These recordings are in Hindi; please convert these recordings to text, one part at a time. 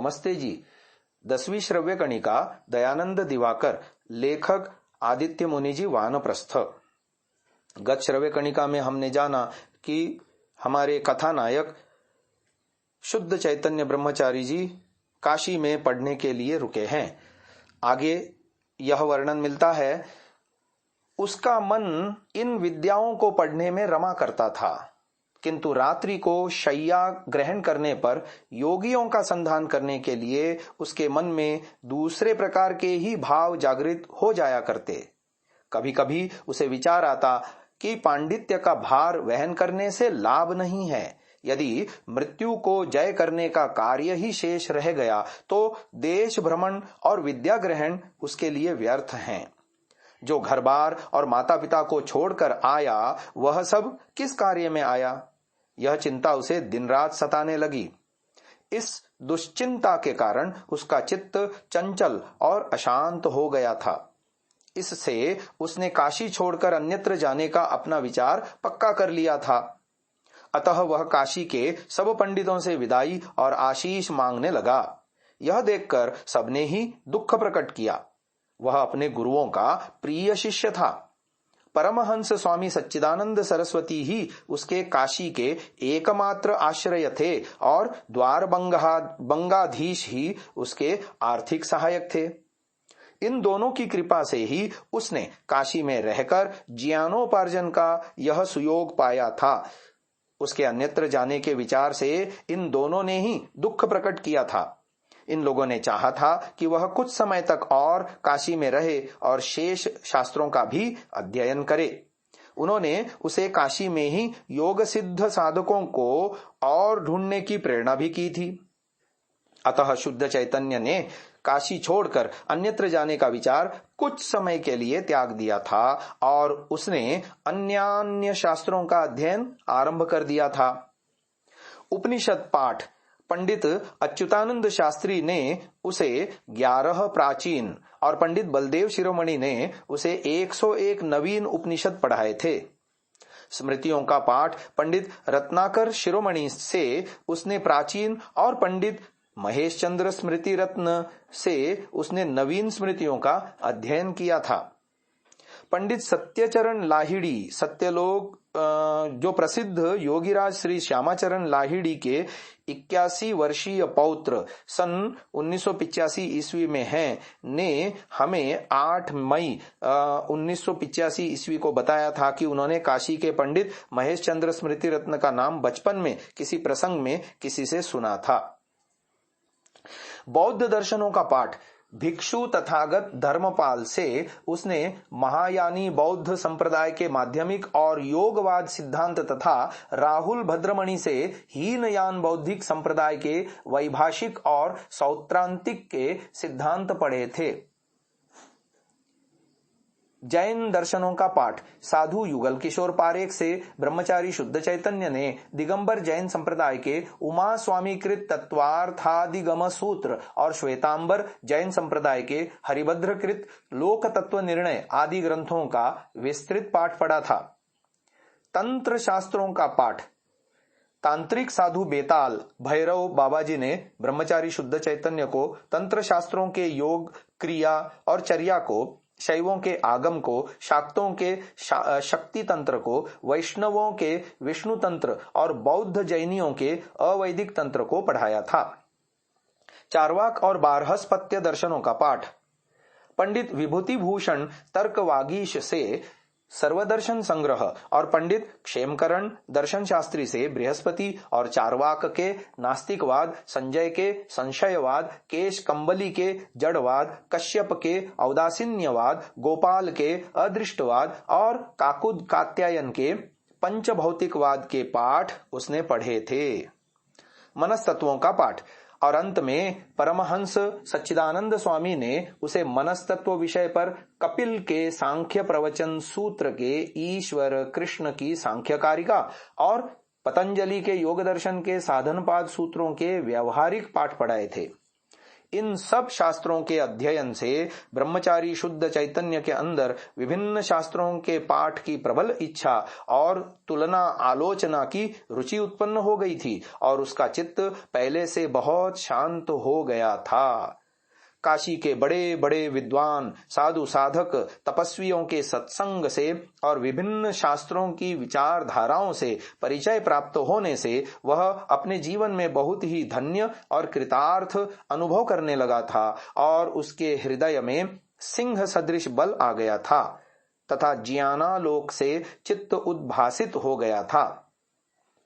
नमस्ते जी। 10वीं श्रव्य कणिका, दयानंद दिवाकर, लेखक आदित्य मुनि जी, वानप्रस्थ। गत श्रव्य कणिका में हमने जाना कि हमारे कथानायक शुद्ध चैतन्य ब्रह्मचारी जी काशी में पढ़ने के लिए रुके हैं। आगे यह वर्णन मिलता है, उसका मन इन विद्याओं को पढ़ने में रमा करता था, किंतु रात्रि को शय्या ग्रहण करने पर योगियों का संधान करने के लिए उसके मन में दूसरे प्रकार के ही भाव जागृत हो जाया करते। कभी कभी उसे विचार आता कि पांडित्य का भार वहन करने से लाभ नहीं है। यदि मृत्यु को जय करने का कार्य ही शेष रह गया तो देश भ्रमण और विद्या ग्रहण उसके लिए व्यर्थ हैं। जो घर बार और माता पिता को छोड़कर आया वह सब किस कार्य में आया, यह चिंता उसे दिन रात सताने लगी। इस दुश्चिंता के कारण उसका चित्त चंचल और अशांत हो गया था। इससे उसने काशी छोड़कर अन्यत्र जाने का अपना विचार पक्का कर लिया था। अतः वह काशी के सब पंडितों से विदाई और आशीष मांगने लगा। यह देखकर सबने ही दुख प्रकट किया। वह अपने गुरुओं का प्रिय शिष्य था। परमहंस स्वामी सच्चिदानंद सरस्वती ही उसके काशी के एकमात्र आश्रय थे और द्वार बंगाधीश ही उसके आर्थिक सहायक थे। इन दोनों की कृपा से ही उसने काशी में रहकर ज्ञानोपार्जन का यह सुयोग पाया था। उसके अन्यत्र जाने के विचार से इन दोनों ने ही दुख प्रकट किया था। इन लोगों ने चाहा था कि वह कुछ समय तक और काशी में रहे और शेष शास्त्रों का भी अध्ययन करे। उन्होंने उसे काशी में ही योग सिद्ध साधकों को और ढूंढने की प्रेरणा भी की थी। अतः शुद्ध चैतन्य ने काशी छोड़कर अन्यत्र जाने का विचार कुछ समय के लिए त्याग दिया था और उसने अन्य शास्त्रों का अध्ययन आरंभ कर दिया था। उपनिषद पाठ पंडित अच्युतानंद शास्त्री ने उसे 11 प्राचीन और पंडित बलदेव शिरोमणि ने उसे 101 नवीन उपनिषद पढ़ाए थे। स्मृतियों का पाठ पंडित रत्नाकर शिरोमणि से उसने प्राचीन और पंडित महेश चंद्र स्मृति रत्न से उसने नवीन स्मृतियों का अध्ययन किया था। पंडित सत्यचरण लाहिड़ी, सत्यलोक जो प्रसिद्ध योगीराज श्री श्यामाचरण लाहिड़ी के 81 वर्षीय पौत्र सन 1985 ईस्वी में हैं, ने हमें 8 मई 1985 ईस्वी को बताया था कि उन्होंने काशी के पंडित महेश चंद्र स्मृति रत्न का नाम बचपन में किसी प्रसंग में किसी से सुना था। बौद्ध दर्शनों का पाठ भिक्षु तथागत धर्मपाल से उसने महायानी बौद्ध संप्रदाय के माध्यमिक और योगवाद सिद्धांत तथा राहुल भद्रमणि से हीनयान बौद्धिक संप्रदाय के वैभाषिक और सौत्रांतिक के सिद्धांत पढ़े थे। जैन दर्शनों का पाठ साधु युगल किशोर पारेख से ब्रह्मचारी शुद्ध चैतन्य ने दिगंबर जैन संप्रदाय के उमा स्वामीकृत तत्वार्थादिगम सूत्र और श्वेतांबर जैन संप्रदाय के हरिभद्रकृत लोक तत्व निर्णय आदि ग्रंथों का विस्तृत पाठ पढ़ा था। तंत्र शास्त्रों का पाठ तांत्रिक साधु बेताल भैरव बाबाजी ने ब्रह्मचारी शुद्ध चैतन्य को तंत्र शास्त्रों के योग, क्रिया और चर्या को, शैवों के आगम को, शाक्तों के शक्ति तंत्र को, वैष्णवों के विष्णु तंत्र और बौद्ध जैनियों के अवैदिक तंत्र को पढ़ाया था। चार्वाक और बारहस्पत्य दर्शनों का पाठ पंडित विभूति भूषण तर्कवागीश से सर्वदर्शन संग्रह और पंडित क्षेमकरण दर्शन शास्त्री से बृहस्पति और चार्वाक के नास्तिकवाद, संजय के संशयवाद, केश कंबली के जड़वाद, कश्यप के औदासीन्यवाद, गोपाल के अदृष्टवाद और काकुद कात्यायन के पंचभौतिकवाद के पाठ उसने पढ़े थे। मनस्तत्वों का पाठ और अंत में परमहंस सच्चिदानंद स्वामी ने उसे मनस्तत्व विषय पर कपिल के सांख्य प्रवचन सूत्र के ईश्वर कृष्ण की सांख्यकारिका और पतंजलि के योग दर्शन के साधनपाद सूत्रों के व्यवहारिक पाठ पढ़ाए थे। इन सब शास्त्रों के अध्ययन से ब्रह्मचारी शुद्ध चैतन्य के अंदर विभिन्न शास्त्रों के पाठ की प्रबल इच्छा और तुलना आलोचना की रुचि उत्पन्न हो गई थी और उसका चित्त पहले से बहुत शांत हो गया था। काशी के बड़े बड़े विद्वान साधु साधक तपस्वियों के सत्संग से और विभिन्न शास्त्रों की विचारधाराओं से परिचय प्राप्त होने से वह अपने जीवन में बहुत ही धन्य और कृतार्थ अनुभव करने लगा था और उसके हृदय में सिंह सदृश बल आ गया था तथा ज्ञानालोक से चित्त उद्भासित हो गया था।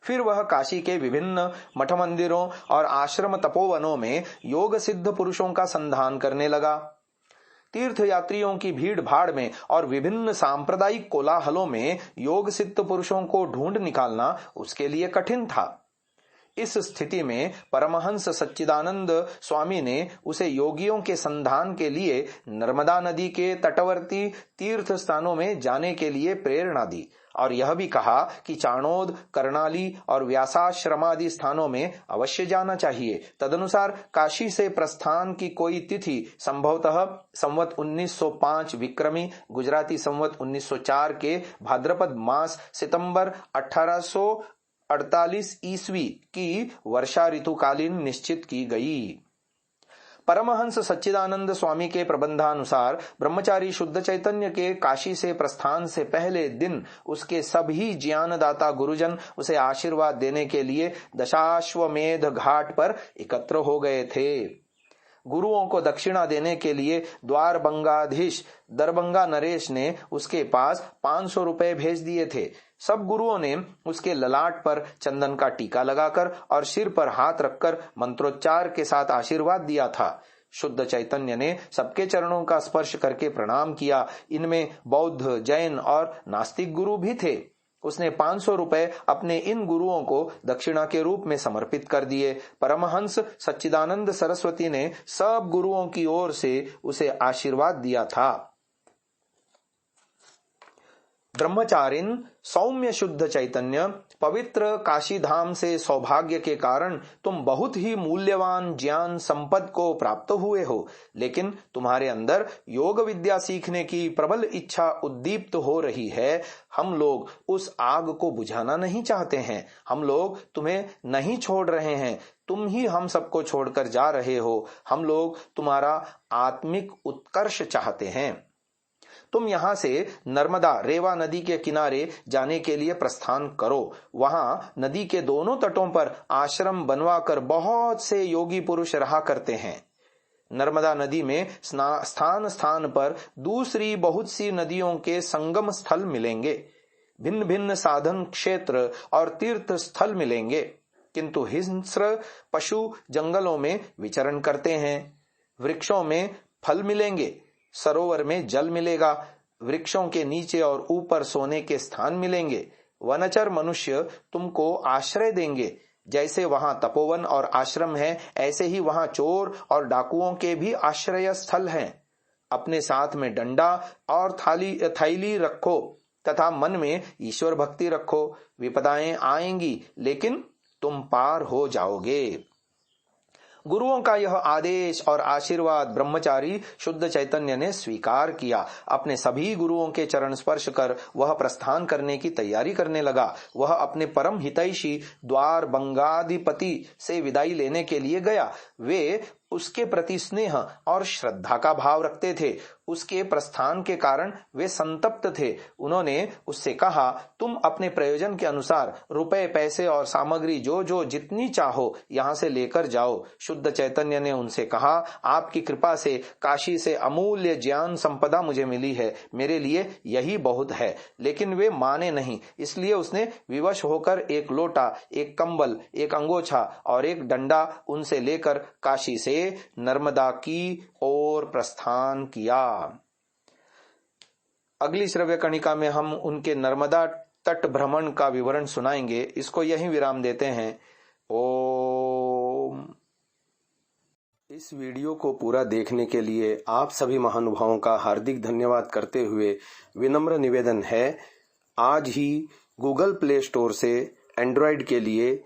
फिर वह काशी के विभिन्न मठ मंदिरों और आश्रम तपोवनों में योग सिद्ध पुरुषों का संधान करने लगा। तीर्थ यात्रियों की भीड़ भाड़ में और विभिन्न सांप्रदायिक कोलाहलों में योग सिद्ध पुरुषों को ढूंढ निकालना उसके लिए कठिन था। इस स्थिति में परमहंस सच्चिदानंद स्वामी ने उसे योगियों के संधान के लिए नर्मदा नदी के तटवर्ती तीर्थ स्थानों में जाने के लिए प्रेरणा दी और यह भी कहा कि चाणोद, कर्णाली और व्यासाश्रमादि स्थानों में अवश्य जाना चाहिए। तदनुसार काशी से प्रस्थान की कोई तिथि संभवतः संवत 1905 विक्रमी गुजराती संवत 1904 के भाद्रपद मास सितंबर 1848 ईस्वी की वर्षा ऋतुकालीन निश्चित की गई। परमहंस सच्चिदानंद स्वामी के प्रबंधानुसार ब्रह्मचारी शुद्ध चैतन्य के काशी से प्रस्थान से पहले दिन उसके सभी ज्ञानदाता गुरुजन उसे आशीर्वाद देने के लिए दशाश्वमेध घाट पर एकत्र हो गए थे। गुरुओं को दक्षिणा देने के लिए द्वारबंगाधीश दरभंगा नरेश ने उसके पास 500 रुपए भेज दिए थे। सब गुरुओं ने उसके ललाट पर चंदन का टीका लगाकर और सिर पर हाथ रखकर मंत्रोच्चार के साथ आशीर्वाद दिया था। शुद्ध चैतन्य ने सबके चरणों का स्पर्श करके प्रणाम किया। इनमें बौद्ध, जैन और नास्तिक गुरु भी थे। उसने 500 रुपए अपने इन गुरुओं को दक्षिणा के रूप में समर्पित कर दिए। परमहंस सच्चिदानंद सरस्वती ने सब गुरुओं की ओर से उसे आशीर्वाद दिया था। ब्रह्मचारिन सौम्य शुद्ध चैतन्य, पवित्र काशी धाम से सौभाग्य के कारण तुम बहुत ही मूल्यवान ज्ञान संपद को प्राप्त हुए हो, लेकिन तुम्हारे अंदर योग विद्या सीखने की प्रबल इच्छा उद्दीप्त हो रही है। हम लोग उस आग को बुझाना नहीं चाहते हैं। हम लोग तुम्हें नहीं छोड़ रहे हैं, तुम ही हम सबको छोड़कर जा रहे हो। हम लोग तुम्हारा आत्मिक उत्कर्ष चाहते हैं। तुम यहां से नर्मदा रेवा नदी के किनारे जाने के लिए प्रस्थान करो। वहां नदी के दोनों तटों पर आश्रम बनवाकर बहुत से योगी पुरुष रहा करते हैं। नर्मदा नदी में स्थान स्थान पर दूसरी बहुत सी नदियों के संगम स्थल मिलेंगे। भिन्न भिन्न साधन क्षेत्र और तीर्थ स्थल मिलेंगे, किंतु हिंस्र पशु जंगलों में विचरण करते हैं। वृक्षों में फल मिलेंगे, सरोवर में जल मिलेगा, वृक्षों के नीचे और ऊपर सोने के स्थान मिलेंगे। वनचर मनुष्य तुमको आश्रय देंगे। जैसे वहां तपोवन और आश्रम है, ऐसे ही वहां चोर और डाकुओं के भी आश्रय स्थल हैं। अपने साथ में डंडा और थैली रखो तथा मन में ईश्वर भक्ति रखो। विपदाएं आएंगी, लेकिन तुम पार हो जाओगे। गुरुओं का यह आदेश और आशीर्वाद ब्रह्मचारी शुद्ध चैतन्य ने स्वीकार किया। अपने सभी गुरुओं के चरण स्पर्श कर वह प्रस्थान करने की तैयारी करने लगा। वह अपने परम हितैषी द्वारबंगाधिपति से विदाई लेने के लिए गया। वे उसके प्रति स्नेह और श्रद्धा का भाव रखते थे। उसके प्रस्थान के कारण वे संतप्त थे। उन्होंने उससे कहा, तुम अपने प्रयोजन के अनुसार रुपए, पैसे और सामग्री जो जितनी चाहो यहाँ से लेकर जाओ। शुद्ध चैतन्य ने उनसे कहा, आपकी कृपा से काशी से अमूल्य ज्ञान संपदा मुझे मिली है, मेरे लिए यही बहुत है। लेकिन वे माने नहीं, इसलिए उसने विवश होकर एक लोटा, एक कंबल, एक अंगोछा और एक डंडा उनसे लेकर काशी से नर्मदा की ओर प्रस्थान किया। अगली श्रव्य कणिका में हम उनके नर्मदा तट भ्रमण का विवरण सुनाएंगे। इसको यहीं विराम देते हैं। ओम। इस वीडियो को पूरा देखने के लिए आप सभी महानुभावों का हार्दिक धन्यवाद करते हुए विनम्र निवेदन है, आज ही गूगल प्ले स्टोर से एंड्रॉयड के लिए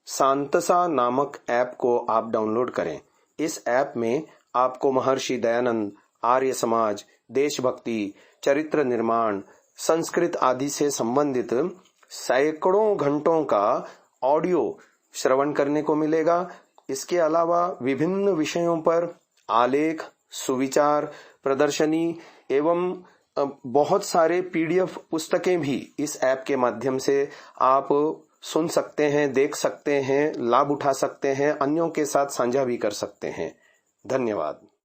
सांतसा नामक ऐप को आप डाउनलोड करें। इस ऐप में आपको महर्षि दयानंद, आर्य समाज, देशभक्ति, चरित्र निर्माण, संस्कृत आदि से संबंधित सैकड़ों घंटों का ऑडियो श्रवण करने को मिलेगा। इसके अलावा विभिन्न विषयों पर आलेख, सुविचार, प्रदर्शनी एवं बहुत सारे पीडीएफ पुस्तकें भी इस ऐप के माध्यम से आप सुन सकते हैं, देख सकते हैं, लाभ उठा सकते हैं, अन्यों के साथ साझा भी कर सकते हैं। धन्यवाद।